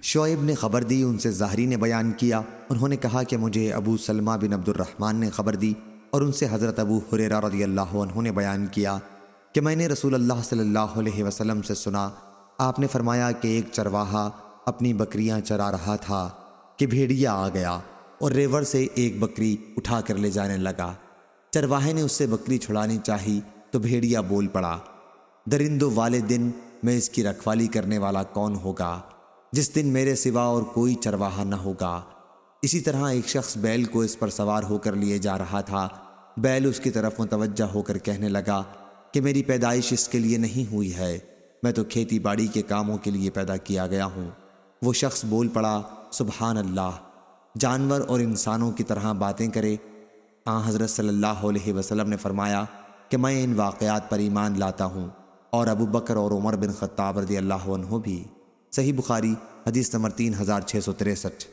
شعیب نے خبر دی، ان سے زہری نے بیان کیا، انہوں نے کہا کہ مجھے ابو سلمہ بن عبد الرحمن نے خبر دی اور ان سے حضرت ابو ہریرہ رضی اللہ عنہ نے بیان کیا کہ میں نے رسول اللہ صلی اللہ علیہ وسلم سے سنا، آپ نے فرمایا کہ ایک چرواہا اپنی بکریاں چرا رہا تھا کہ بھیڑیا آ گیا اور ریوڑ سے ایک بکری اٹھا کر لے جانے لگا۔ چرواہے نے اس سے بکری چھڑانی چاہی تو بھیڑیا بول پڑا، درندوں والے دن میں اس کی رکھوالی کرنے والا کون ہوگا، جس دن میرے سوا اور کوئی چرواہا نہ ہوگا۔ اسی طرح ایک شخص بیل کو اس پر سوار ہو کر لیے جا رہا تھا، بیل اس کی طرف متوجہ ہو کر کہنے لگا کہ میری پیدائش اس کے لیے نہیں ہوئی ہے، میں تو کھیتی باڑی کے کاموں کے لیے پیدا کیا گیا ہوں۔ وہ شخص بول پڑا، سبحان اللہ، جانور اور انسانوں کی طرح باتیں کرے۔ حضرت صلی اللہ علیہ وسلم نے فرمایا کہ میں ان واقعات پر ایمان لاتا ہوں، اور ابو بکر اور عمر بن خطاب رضی اللہ عنہ بھی۔ صحیح بخاری حدیث نمبر 3663۔